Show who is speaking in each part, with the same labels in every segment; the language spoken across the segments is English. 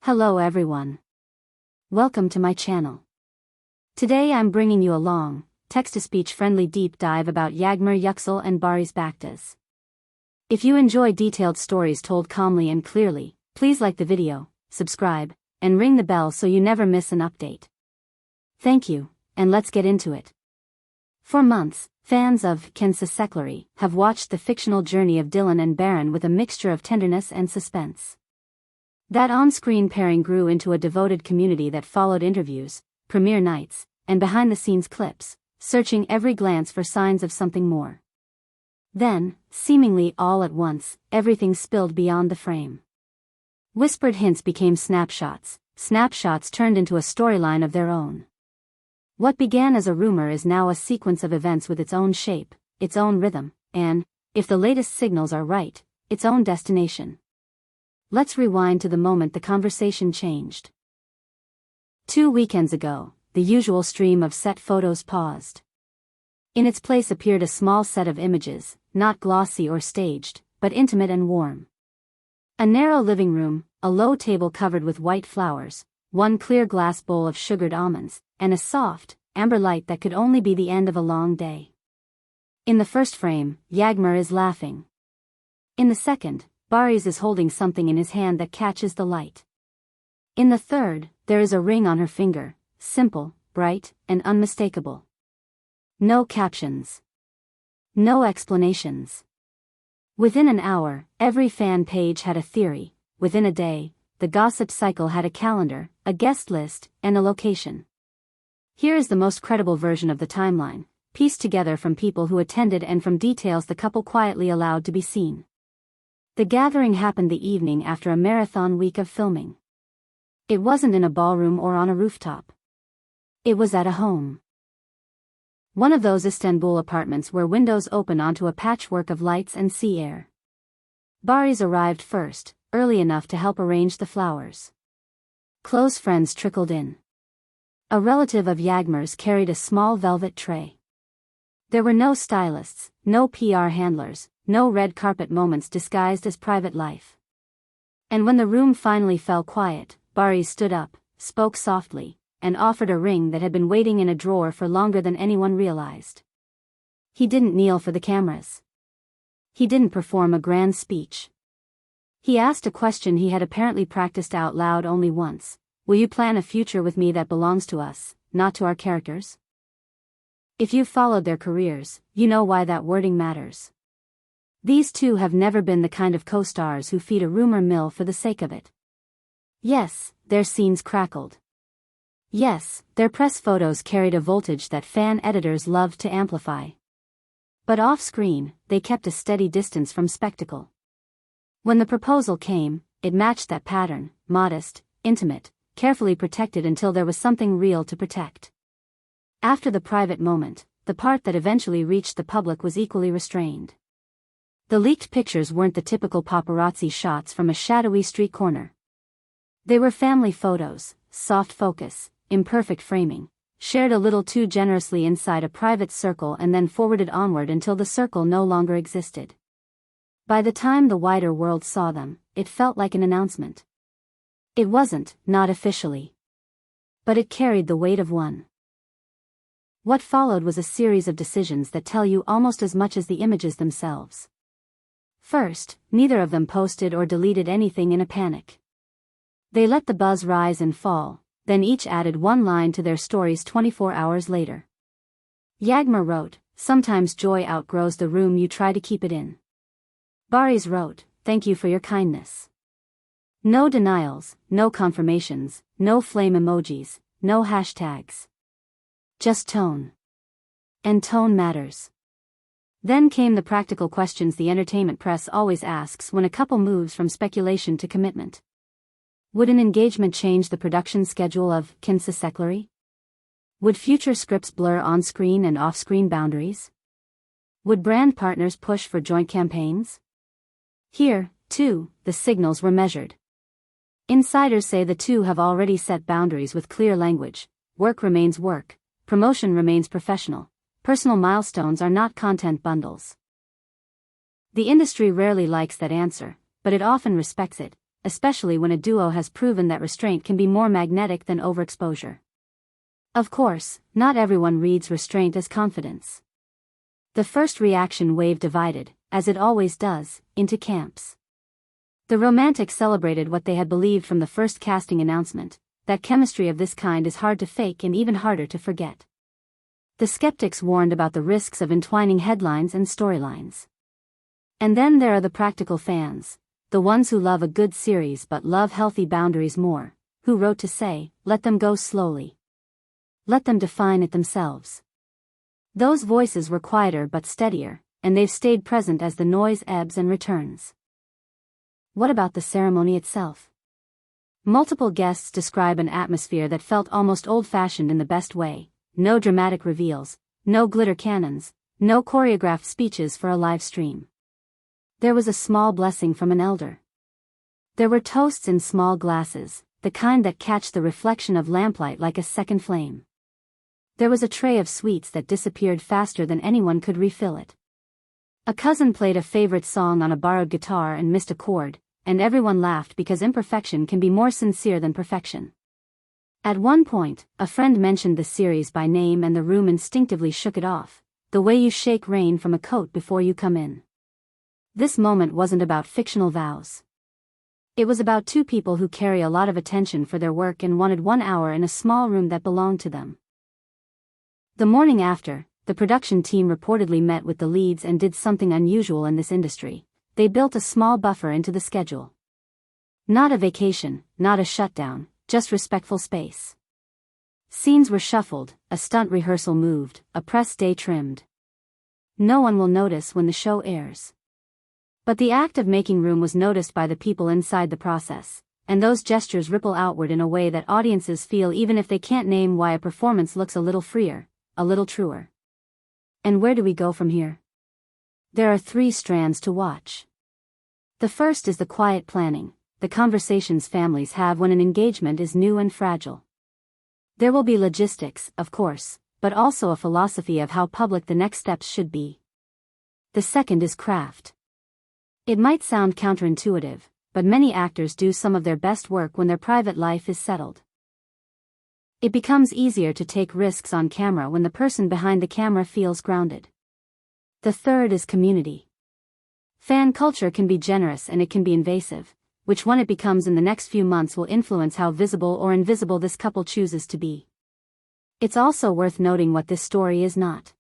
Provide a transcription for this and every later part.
Speaker 1: Hello everyone. Welcome to my channel. Today I'm bringing you a long, text-to-speech friendly deep dive about Yağmur, Yüksel and Barış Baktaş. If you enjoy detailed stories told calmly and clearly, please like the video, subscribe, and ring the bell so you never miss an update. Thank you, and let's get into it. For months, fans of turkishseries have watched the fictional journey of Dylan and Baran with a mixture of tenderness and suspense. That on-screen pairing grew into a devoted community that followed interviews, premiere nights, and behind-the-scenes clips, searching every glance for signs of something more. Then, seemingly all at once, everything spilled beyond the frame. Whispered hints became snapshots, snapshots turned into a storyline of their own. What began as a rumor is now a sequence of events with its own shape, its own rhythm, and, if the latest signals are right, its own destination. Let's rewind to the moment the conversation changed. 2 weekends ago, the usual stream of set photos paused. In its place appeared a small set of images, not glossy or staged, but intimate and warm. A narrow living room, a low table covered with white flowers, one clear glass bowl of sugared almonds, and a soft, amber light that could only be the end of a long day. In the first frame, Yağmur is laughing. In the second, Barış is holding something in his hand that catches the light. In the third, there is a ring on her finger, simple, bright, and unmistakable. No captions. No explanations. Within an hour, every fan page had a theory. Within a day, the gossip cycle had a calendar, a guest list, and a location. Here is the most credible version of the timeline, pieced together from people who attended and from details the couple quietly allowed to be seen. The gathering happened the evening after a marathon week of filming. It wasn't in a ballroom or on a rooftop. It was at a home. One of those Istanbul apartments where windows open onto a patchwork of lights and sea air. Barış arrived first, early enough to help arrange the flowers. Close friends trickled in. A relative of Yağmur's carried a small velvet tray. There were no stylists, no PR handlers, no red carpet moments disguised as private life. And when the room finally fell quiet, Barış stood up, spoke softly, and offered a ring that had been waiting in a drawer for longer than anyone realized. He didn't kneel for the cameras. He didn't perform a grand speech. He asked a question he had apparently practiced out loud only once. Will you plan a future with me that belongs to us, not to our characters? If you've followed their careers, you know why that wording matters. These two have never been the kind of co-stars who feed a rumor mill for the sake of it. Yes, their scenes crackled. Yes, their press photos carried a voltage that fan editors loved to amplify. But off-screen, they kept a steady distance from spectacle. When the proposal came, it matched that pattern, modest, intimate, carefully protected until there was something real to protect. After the private moment, the part that eventually reached the public was equally restrained. The leaked pictures weren't the typical paparazzi shots from a shadowy street corner. They were family photos, soft focus, imperfect framing, shared a little too generously inside a private circle and then forwarded onward until the circle no longer existed. By the time the wider world saw them, it felt like an announcement. It wasn't, not officially. But it carried the weight of one. What followed was a series of decisions that tell you almost as much as the images themselves. First, neither of them posted or deleted anything in a panic. They let the buzz rise and fall, then each added one line to their stories 24 hours later. Yağmur wrote, "Sometimes joy outgrows the room you try to keep it in." Barış wrote, "Thank you for your kindness." No denials, no confirmations, no flame emojis, no hashtags. Just tone. And tone matters. Then came the practical questions the entertainment press always asks when a couple moves from speculation to commitment. Would an engagement change the production schedule of turkishseries? Would future scripts blur on-screen and off-screen boundaries? Would brand partners push for joint campaigns? Here, too, the signals were measured. Insiders say the two have already set boundaries with clear language. Work remains work, promotion remains professional. Personal milestones are not content bundles. The industry rarely likes that answer, but it often respects it. especially when a duo has proven that restraint can be more magnetic than overexposure. Of course, not everyone reads restraint as confidence. The first reaction wave divided, as it always does, into camps. The romantics celebrated what they had believed from the first casting announcement, that chemistry of this kind is hard to fake and even harder to forget. The skeptics warned about the risks of entwining headlines and storylines. And then there are the practical fans, the ones who love a good series but love healthy boundaries more, who wrote to say, let them go slowly. Let them define it themselves. Those voices were quieter but steadier, and they've stayed present as the noise ebbs and returns. What about the ceremony itself? Multiple guests describe an atmosphere that felt almost old-fashioned in the best way. No dramatic reveals, no glitter cannons, no choreographed speeches for a live stream. There was a small blessing from an elder. There were toasts in small glasses, the kind that catch the reflection of lamplight like a second flame. There was a tray of sweets that disappeared faster than anyone could refill it. A cousin played a favorite song on a borrowed guitar and missed a chord, and everyone laughed because imperfection can be more sincere than perfection. At one point, a friend mentioned the series by name and the room instinctively shook it off, the way you shake rain from a coat before you come in. This moment wasn't about fictional vows. It was about two people who carry a lot of attention for their work and wanted 1 hour in a small room that belonged to them. The morning after, the production team reportedly met with the leads and did something unusual in this industry. They built a small buffer into the schedule. Not a vacation, not a shutdown, just respectful space. Scenes were shuffled, a stunt rehearsal moved, a press day trimmed. No one will notice when the show airs. But the act of making room was noticed by the people inside the process, and those gestures ripple outward in a way that audiences feel even if they can't name why a performance looks a little freer, a little truer. And where do we go from here? There are 3 strands to watch. The first is the quiet planning, the conversations families have when an engagement is new and fragile. There will be logistics, of course, but also a philosophy of how public the next steps should be. The second is craft. It might sound counterintuitive, but many actors do some of their best work when their private life is settled. It becomes easier to take risks on camera when the person behind the camera feels grounded. The third is community. Fan culture can be generous and it can be invasive. Which one it becomes in the next few months will influence how visible or invisible this couple chooses to be. It's also worth noting what this story is not.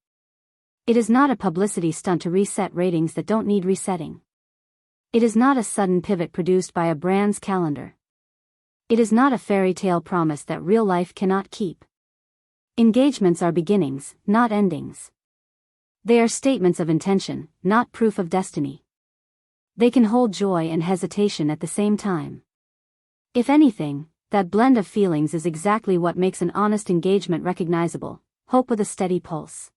Speaker 1: It is not a publicity stunt to reset ratings that don't need resetting. It is not a sudden pivot produced by a brand's calendar. It is not a fairy tale promise that real life cannot keep. Engagements are beginnings, not endings. They are statements of intention, not proof of destiny. They can hold joy and hesitation at the same time. If anything, that blend of feelings is exactly what makes an honest engagement recognizable, hope with a steady pulse.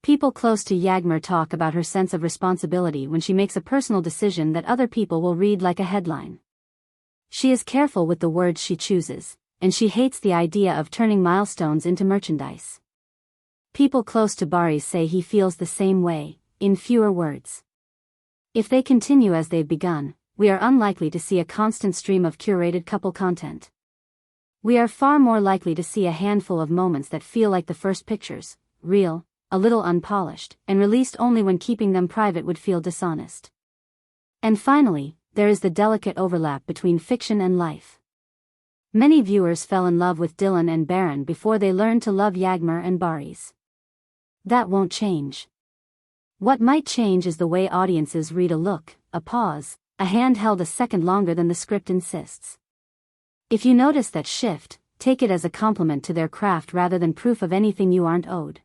Speaker 1: People close to Yağmur talk about her sense of responsibility when she makes a personal decision that other people will read like a headline. She is careful with the words she chooses, and she hates the idea of turning milestones into merchandise. People close to Barış say he feels the same way, in fewer words. If they continue as they've begun, we are unlikely to see a constant stream of curated couple content. We are far more likely to see a handful of moments that feel like the first pictures, real, a little unpolished, and released only when keeping them private would feel dishonest. And finally, there is the delicate overlap between fiction and life. Many viewers fell in love with Dylan and Baron before they learned to love Yağmur and Barış. That won't change. What might change is the way audiences read a look, a pause, a hand held a second longer than the script insists. If you notice that shift, take it as a compliment to their craft rather than proof of anything you aren't owed.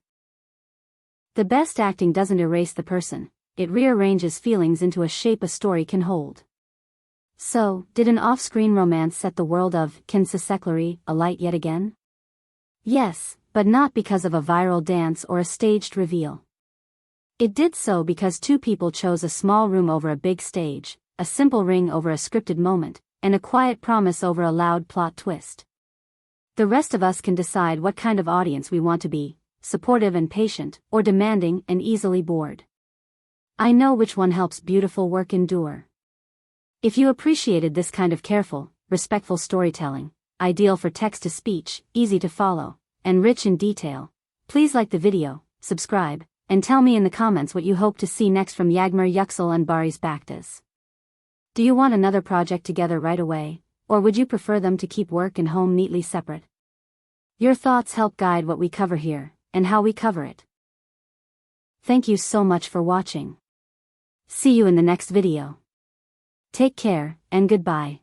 Speaker 1: The best acting doesn't erase the person, it rearranges feelings into a shape a story can hold. So, did an off-screen romance set the world of turkishseries alight yet again? Yes, but not because of a viral dance or a staged reveal. It did so because 2 people chose a small room over a big stage, a simple ring over a scripted moment, and a quiet promise over a loud plot twist. The rest of us can decide what kind of audience we want to be, supportive and patient, or demanding and easily bored. I know which one helps beautiful work endure. If you appreciated this kind of careful, respectful storytelling, ideal for text-to-speech, easy to follow, and rich in detail, please like the video, subscribe, and tell me in the comments what you hope to see next from Yağmur, Yüksel and Barış Baktaş. Do you want another project together right away, or would you prefer them to keep work and home neatly separate? Your thoughts help guide what we cover here, and how we cover it. Thank you so much for watching. See you in the next video. Take care, and goodbye.